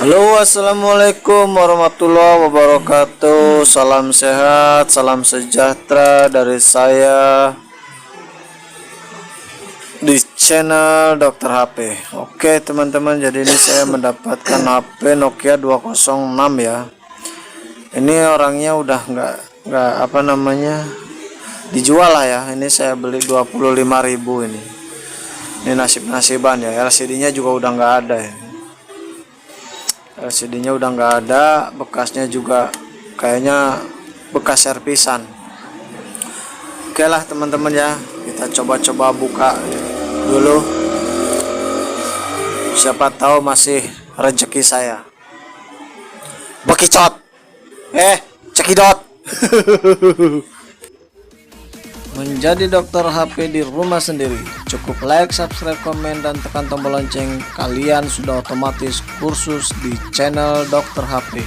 Halo, assalamualaikum warahmatullahi wabarakatuh. Salam sehat, salam sejahtera dari saya di channel Dokter HP. Oke teman-teman, jadi ini saya mendapatkan HP Nokia 206 ya. Ini orangnya udah nggak apa namanya dijual lah ya. Ini saya beli 25.000 ini. Ini nasib-nasiban ya. LCD-nya juga udah nggak ada ya. LCD-nya udah nggak ada, bekasnya juga kayaknya bekas servisan. Oke lah teman-teman ya, kita coba-coba buka dulu. Siapa tahu masih rezeki saya. Bekicot, cekidot. Menjadi dokter HP di rumah sendiri, cukup like, subscribe, komen, dan tekan tombol lonceng. Kalian sudah otomatis kursus di channel Dokter HP.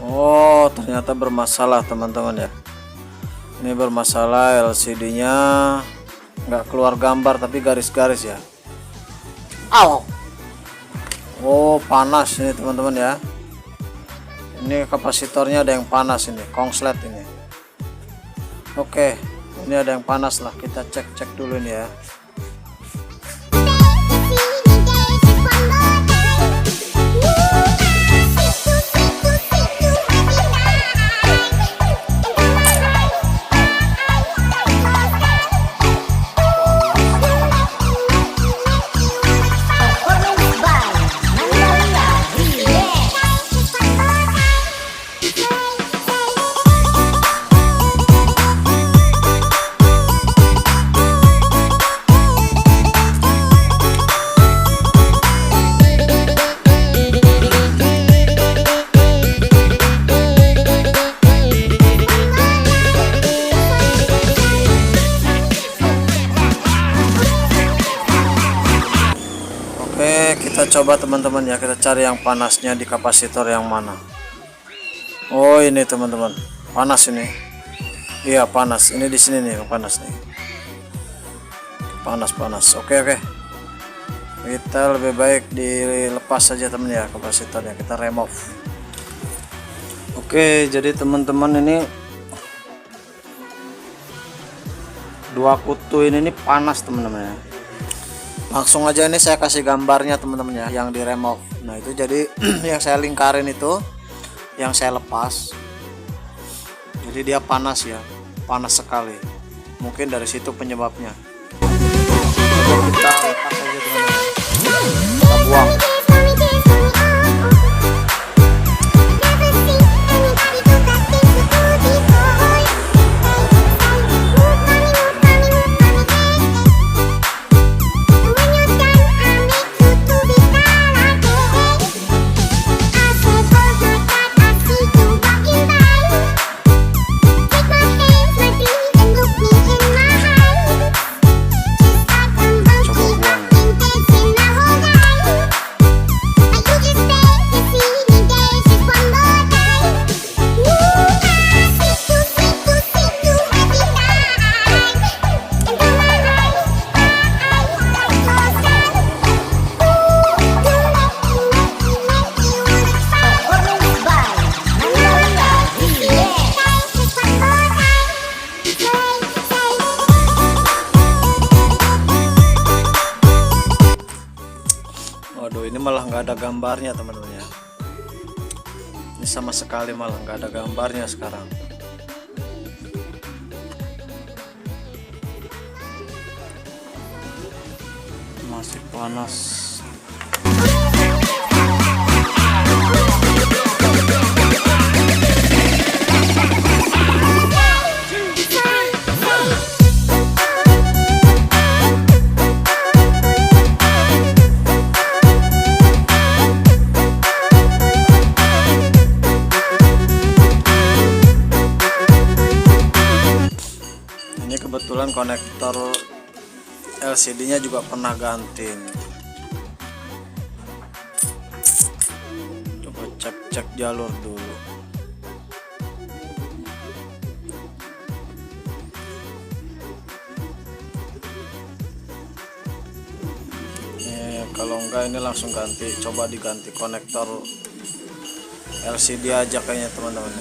Oh, ternyata bermasalah teman-teman ya. Ini bermasalah, LCD-nya nggak keluar gambar tapi garis-garis ya. Oh, panas ini teman-teman ya. Ini kapasitornya ada yang panas ini, kongslet ini. Oke, ini ada yang panas lah. Kita cek dulu ini ya. Kita coba teman-teman ya, kita cari yang panasnya di kapasitor yang mana. Oh ini teman-teman, panas ini. Iya panas, ini di sini nih panas nih. Panas. Oke. Kita lebih baik dilepas saja teman ya kapasitornya, kita remove. Oke, jadi teman-teman ini dua kutu ini panas teman-teman ya. Langsung aja ini saya kasih gambarnya teman-teman ya, yang di remove. Nah itu jadi yang saya lingkarin itu yang saya lepas, jadi dia panas ya, panas sekali. Mungkin dari situ penyebabnya. Oke, kita lepas aja teman-teman, kita buang. Waduh, ini malah nggak ada gambarnya teman-teman ya. Ini sama sekali malah nggak ada gambarnya sekarang. Masih panas. Ini kebetulan konektor LCD-nya juga pernah ganti. Coba cek jalur dulu. Kalau enggak ini langsung ganti. Coba diganti konektor LCD aja kayaknya teman-teman.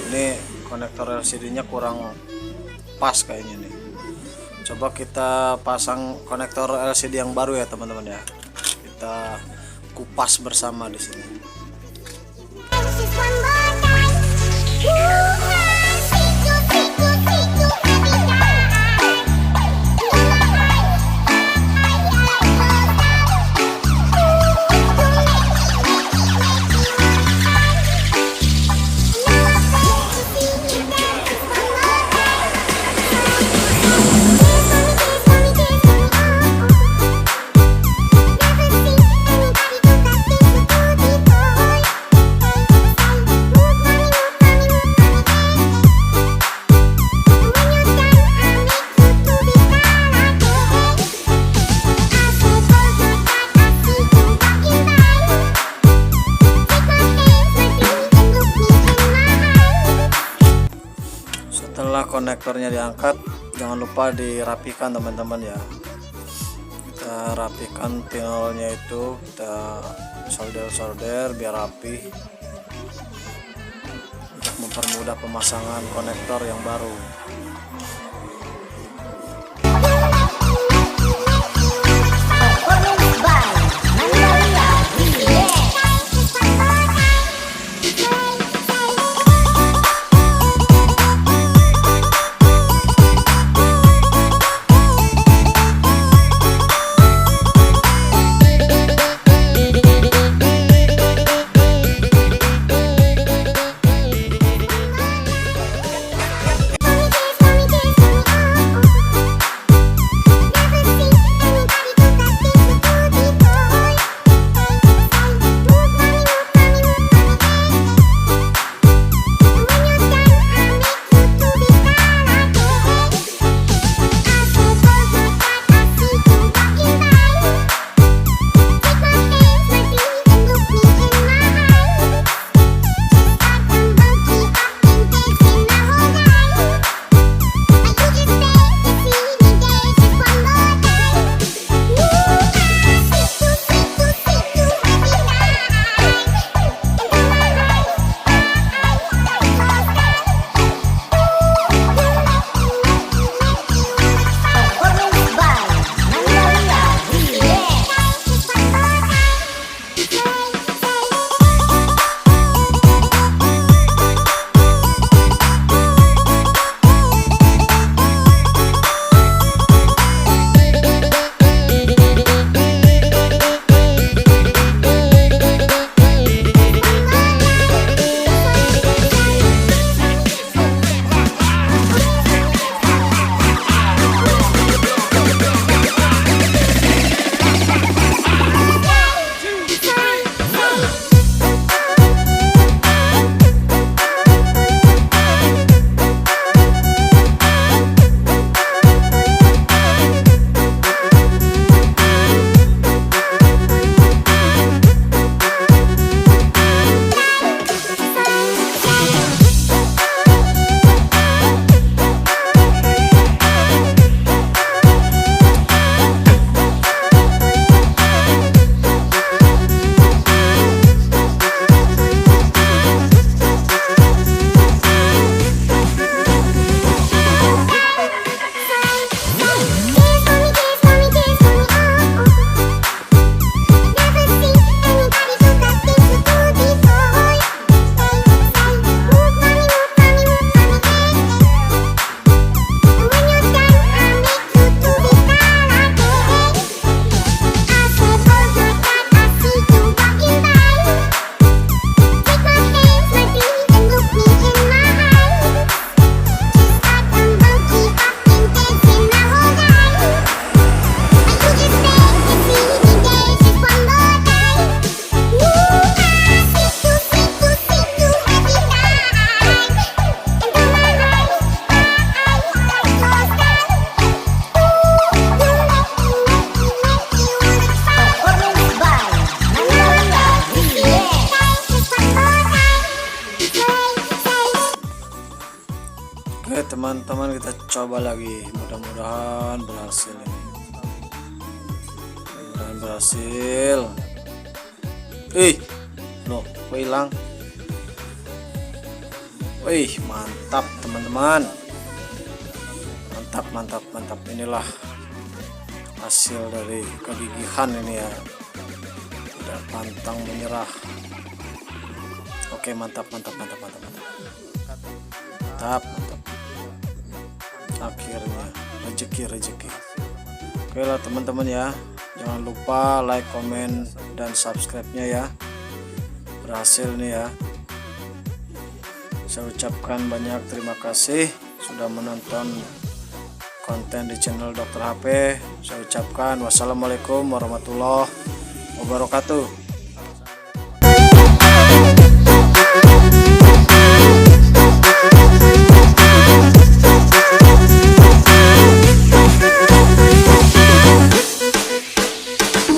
Ini konektor LCD-nya kurang pas kayaknya nih. Coba kita pasang konektor LCD yang baru ya teman-teman ya. Kita kupas bersama di sini. Setelah konektornya diangkat, jangan lupa dirapikan teman-teman ya. Kita rapikan pinolnya itu, kita solder biar rapi untuk mempermudah pemasangan konektor yang baru. Oke teman-teman, kita coba lagi, mudah-mudahan berhasil ini. Mudah-mudahan berhasil. Loh, kok hilang? Mantap teman-teman. Mantap. Inilah hasil dari kegigihan ini ya. Tidak pantang menyerah. Oke, mantap. Akhirnya rezeki. Oke lah teman-teman ya, jangan lupa like, komen, dan subscribe-nya ya. Berhasil nih ya. Saya ucapkan banyak terima kasih sudah menonton konten di channel Dokter HP. Saya ucapkan wassalamualaikum warahmatullahi wabarakatuh.